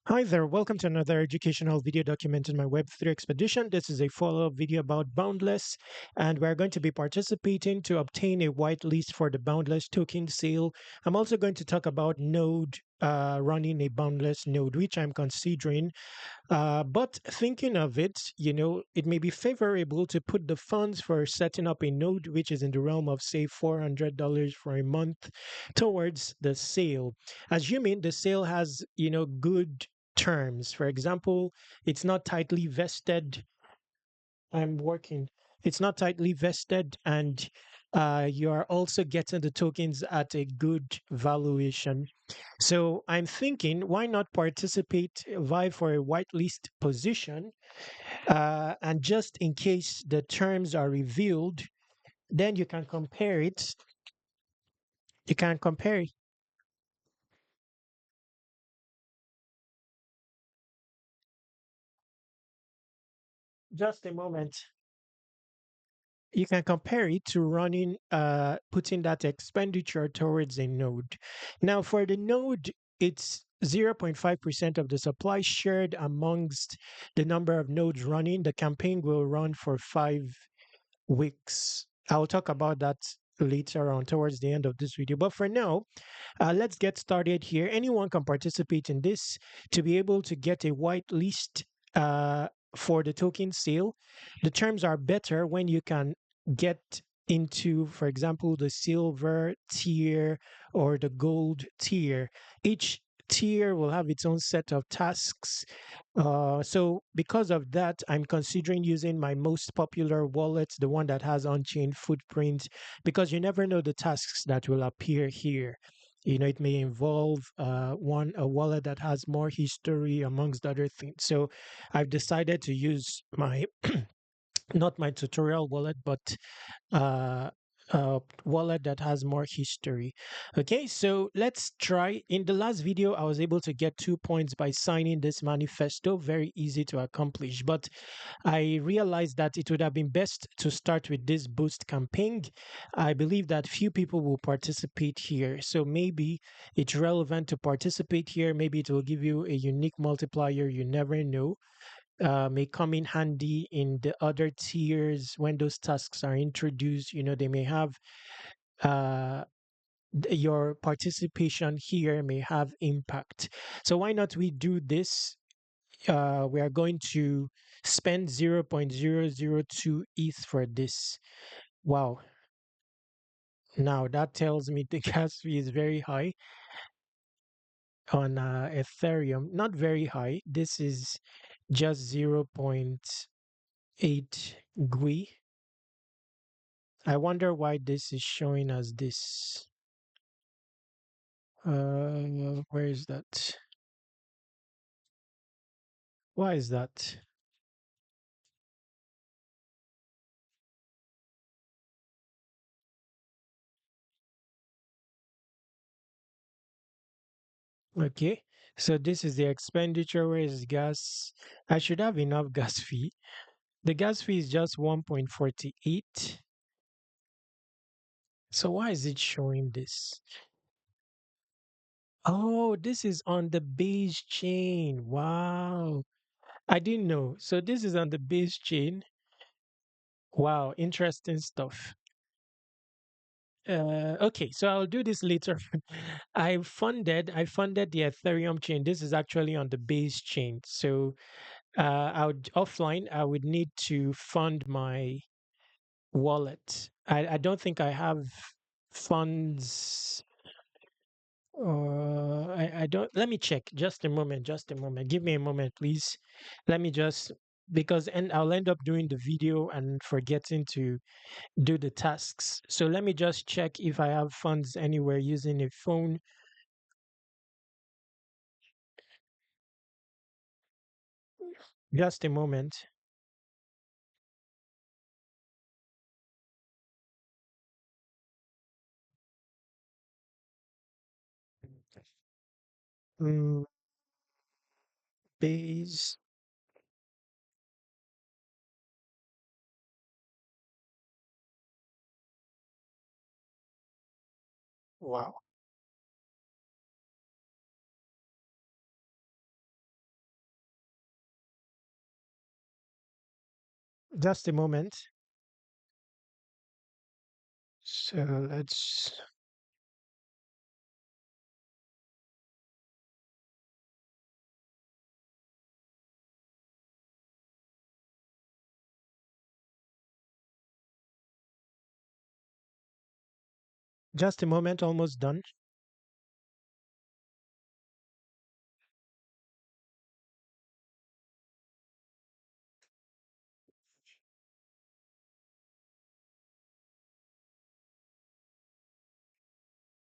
Hi there, welcome to another educational video document in my Web3 expedition. This is a follow-up video about Boundless, and we're going to be participating to obtain a whitelist for the Boundless token sale. I'm also going to talk about Node, running a Boundless node, which I'm considering. But thinking of it, it may be favorable to put the funds for setting up a node, which is in the realm of, say, $400 for a month, towards the sale. Assuming the sale has, good terms. For example, it's not tightly vested. I'm working. It's not tightly vested, and you are also getting the tokens at a good valuation. So I'm thinking, why not participate, vie for a whitelist position, and just in case the terms are revealed, then you can compare it. You can compare it. Just a moment. You can compare it to running, putting that expenditure towards a node. Now, for the node, it's 0.5% of the supply shared amongst the number of nodes running. The campaign will run for 5 weeks. I'll talk about that later on towards the end of this video. But for now, let's get started here. Anyone can participate in this to be able to get a white list uh, for the token sale. The terms are better when you can get into, for example, the silver tier or the gold tier. Each tier will have its own set of tasks. So because of that, I'm considering using my most popular wallet, the one that has on-chain footprint, because you never know the tasks that will appear here. It may involve a wallet that has more history amongst other things. So I've decided to use my not my tutorial wallet, but uh, wallet that has more history. Okay, so let's try. In the last video, I was able to get 2 points by signing this manifesto. Very easy to accomplish, but I realized that it would have been best to start with this boost campaign. I believe that few people will participate here, so maybe it's relevant to participate here. Maybe it will give you a unique multiplier. You never know. May come in handy in the other tiers when those tasks are introduced. They may have uh, your participation here may have impact. So why not we do this? We are going to spend 0.002 ETH for this. Wow. Now that tells me the gas fee is very high on Ethereum. Not very high. This is just zero point 0.8 GUI. I wonder why this is showing as this. Where is that? Why is that? Okay. So this is the expenditure. Where is gas? I should have enough gas fee. The gas fee is just 1.48. So why is it showing this? Oh, this is on the base chain. Wow. I didn't know. So this is on the base chain. Wow, interesting stuff. Okay, so I'll do this later. I funded the Ethereum chain. This is actually on the base chain. So I would offline, I would need to fund my wallet. I don't think I have funds. I don't. Let me check. Just a moment. Just a moment. Give me a moment, please. Let me just, because and I'll end up doing the video and forgetting to do the tasks. So let me just check if I have funds anywhere using a phone. Just a moment. Mm, base. Wow. Just a moment. So let's just a moment, almost done.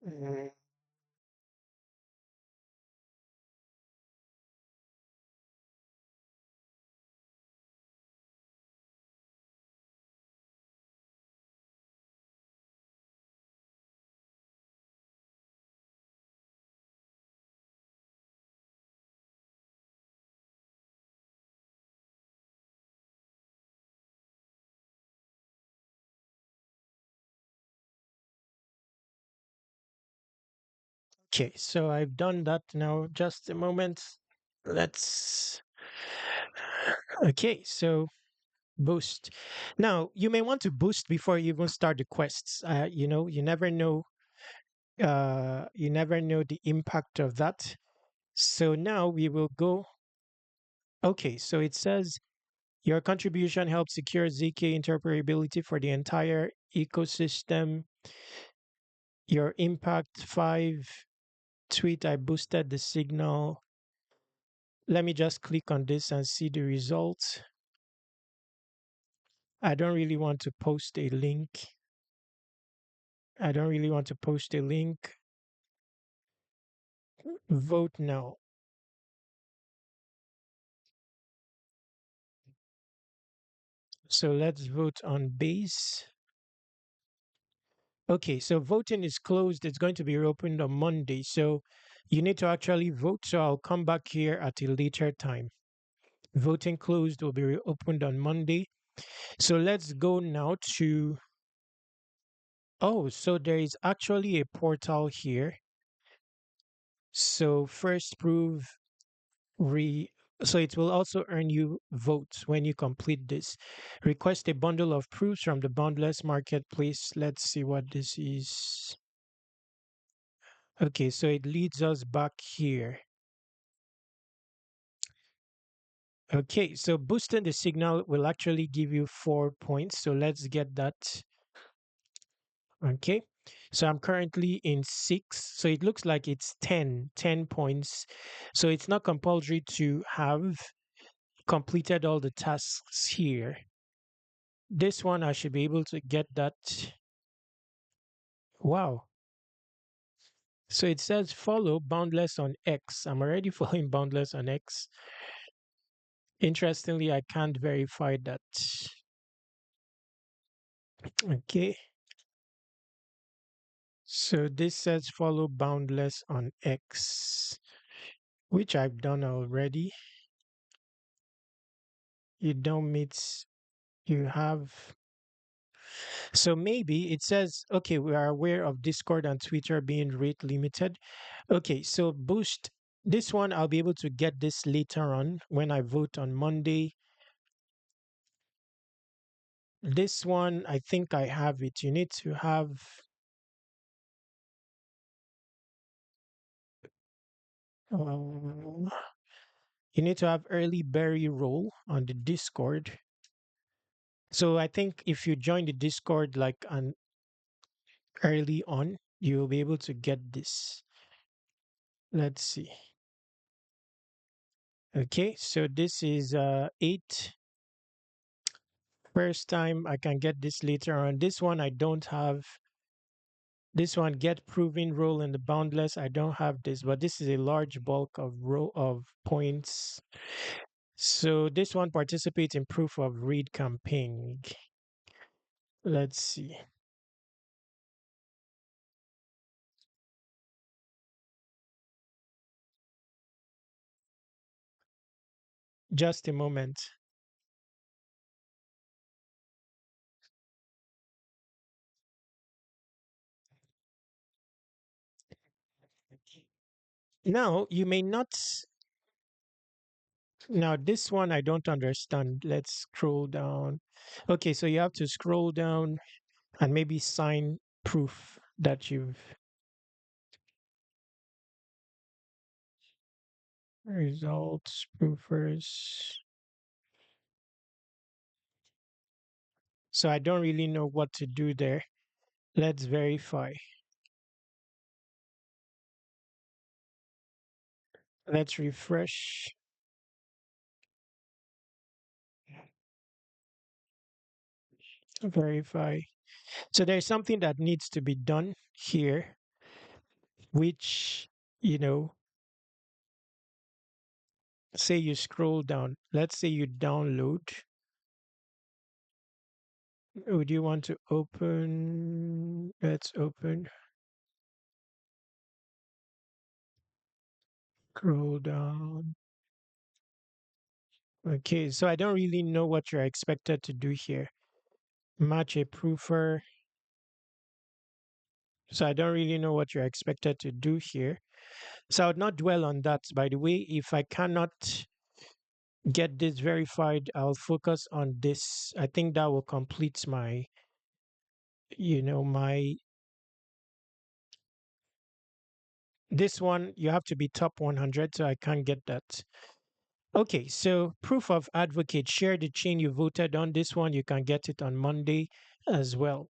Mm, Okay, so I've done that now. Just a moment. Let's. Okay, so boost. Now, you may want to boost before you even start the quests. You never know. You never know the impact of that. So now we will go. Okay, so it says your contribution helps secure ZK interoperability for the entire ecosystem. Your impact 5 tweet. I boosted the signal. Let me just click on this and see the results. I don't really want to post a link. I don't really want to post a link. Vote now. So let's vote on base. Okay, so voting is closed. It's going to be reopened on Monday. So you need to actually vote. So I'll come back here at a later time. Voting closed will be reopened on Monday. So let's go now to. Oh, so there is actually a portal here. So first prove re so it will also earn you votes when you complete this. Request a bundle of proofs from the Boundless marketplace. Let's see what this is. Okay, so it leads us back here. Okay, so boosting the signal will actually give you 4 points. So let's get that. Okay, so I'm currently in 6. So it looks like it's 10 points. So it's not compulsory to have completed all the tasks here. This one, I should be able to get that. Wow. So it says follow Boundless on X. I'm already following Boundless on X. Interestingly, I can't verify that. Okay. So this says follow Boundless on X, which I've done already. You don't meet, you have. So maybe it says, okay, we are aware of Discord and Twitter being rate limited. Okay, so boost. This one, I'll be able to get this later on when I vote on Monday. This one, I think I have it. You need to have. Uh, you need to have early berry roll on the Discord. So I think if you join the Discord like an early on, you'll be able to get this. Let's see. Okay, so this is 8. First time I can get this later on. This one I don't have. This one get proving role in the boundless. I don't have this, but this is a large bulk of row of points. So this one participates in proof of read campaign. Let's see. Just a moment. Now you may not Now, this one I don't understand. Let's scroll down. Okay, so you have to scroll down and maybe sign proof that you've results proofers. So I don't really know what to do there. Let's verify. Let's refresh. Verify. So there's something that needs to be done here, which, you know, say you scroll down. Let's say you download. Would you want to open? Let's open. Scroll down. Okay, so I don't really know what you're expected to do here. Match a proofer. So I don't really know what you're expected to do here. So I would not dwell on that. By the way, if I cannot get this verified, I'll focus on this. I think that will complete my, my this one. You have to be top 100, so I can't get that. Okay, so proof of advocate, share the chain you voted on. This one, you can get it on Monday as well.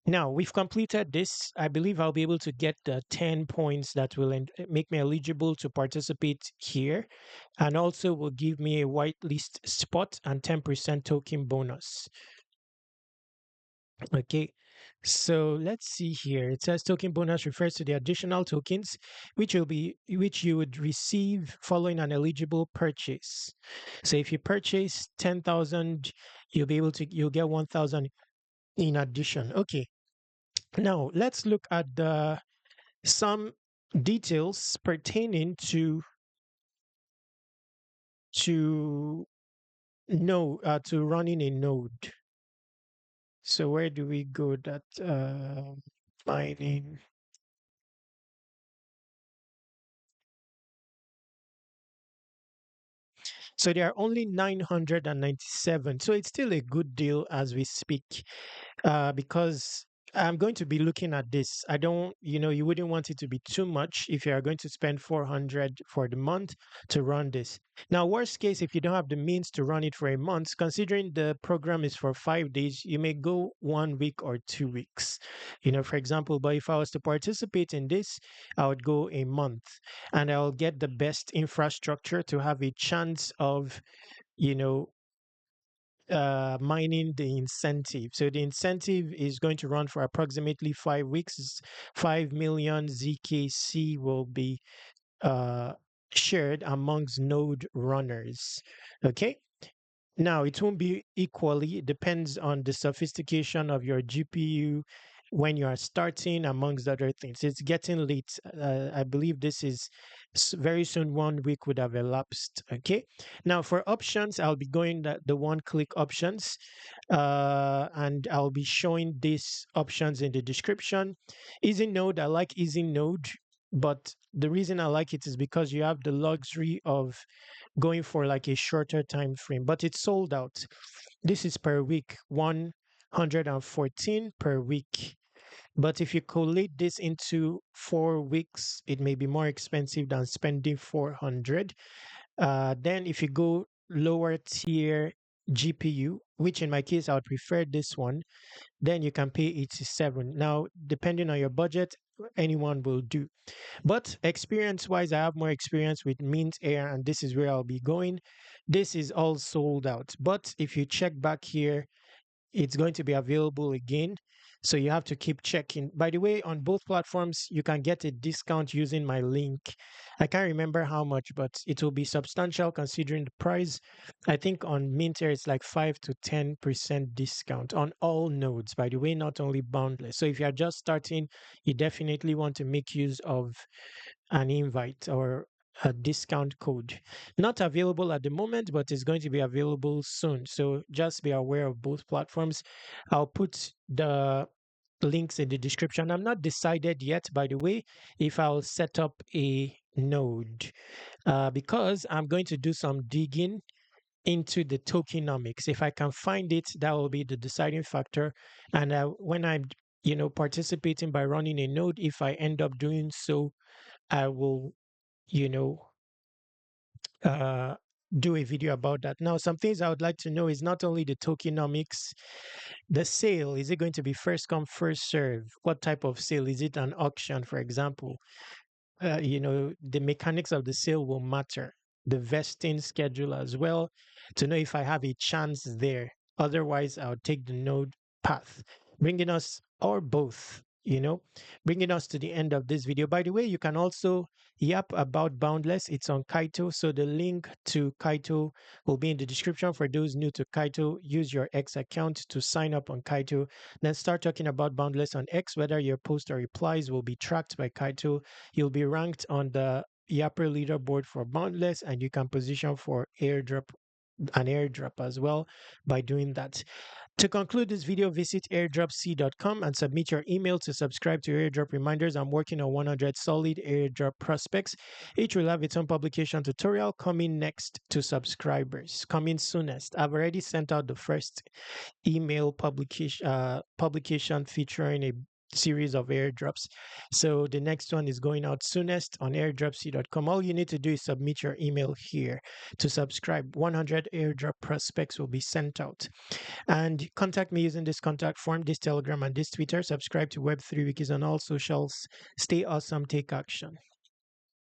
Now, we've completed this. I believe I'll be able to get the 10 points that will make me eligible to participate here, and also will give me a whitelist spot and 10% token bonus. Okay, so let's see here. It says token bonus refers to the additional tokens which you would receive following an eligible purchase. So if you purchase 10,000, you'll get 1,000 in addition. Okay. Now, let's look at some details pertaining to to running a node. So where do we go that mining? So there are only 997. So it's still a good deal as we speak, because I'm going to be looking at this. I don't, you wouldn't want it to be too much if you are going to spend 400 for the month to run this. Now, worst case, if you don't have the means to run it for a month, considering the program is for 5 days, you may go 1 week or 2 weeks, for example. But if I was to participate in this, I would go a month and I'll get the best infrastructure to have a chance of, you know, mining the incentive. So the incentive is going to run for approximately 5 weeks. 5 million ZKC will be uh, shared amongst node runners. Okay. Now, it won't be equally. It depends on the sophistication of your GPU when you are starting, amongst other things. It's getting late. I believe this is very soon. 1 week would have elapsed. Okay. Now, for options, I'll be going the one-click options, and I'll be showing these options in the description. Easy Node, I like Easy Node, but the reason I like it is because you have the luxury of going for like a shorter time frame, but it's sold out. This is per week, 114 per week. But if you collate this into 4 weeks, it may be more expensive than spending 400. Then if you go lower tier GPU, which in my case I would prefer this one, then you can pay 87. Now, depending on your budget, anyone will do. But experience wise, I have more experience with Mint Air, and this is where I'll be going. This is all sold out. But if you check back here, it's going to be available again. So you have to keep checking. By the way, on both platforms, you can get a discount using my link. I can't remember how much, but it will be substantial considering the price. I think on Minter it's like 5 to 10% discount on all nodes. By the way, not only Boundless. So if you are just starting, you definitely want to make use of an invite or a discount code. Not available at the moment, but it's going to be available soon. So just be aware of both platforms. I'll put links in the description. I'm not decided yet, by the way, if I'll set up a node because I'm going to do some digging into the tokenomics. If I can find it, that will be the deciding factor. And when I'm, participating by running a node, if I end up doing so, I will, you know, uh, do a video about that. Now, some things I would like to know is not only the tokenomics, the sale. Is it going to be first come, first serve? What type of sale? Is it an auction, for example? The mechanics of the sale will matter. The vesting schedule as well, to know if I have a chance there. Otherwise, I'll take the node path, bringing us, or both, bringing us to the end of this video. By the way, you can also yap about Boundless. It's on Kaito. So the link to Kaito will be in the description for those new to Kaito. Use your X account to sign up on Kaito. Then start talking about Boundless on X, whether your post or replies will be tracked by Kaito. You'll be ranked on the Yapper leaderboard for Boundless, and you can position for airdrop as well by doing that. To conclude this video, visit airdropc.com and submit your email to subscribe to airdrop reminders. I'm working on 100 solid airdrop prospects. Each will have its own publication tutorial coming next to subscribers, coming soonest. I've already sent out the first email publication featuring a series of airdrops. So the next one is going out soonest on airdropc.com. All you need to do is submit your email here to subscribe. 100 airdrop prospects will be sent out. And contact me using this contact form, this Telegram, and this Twitter. Subscribe to Web3 Wikis on all socials. Stay awesome, take action.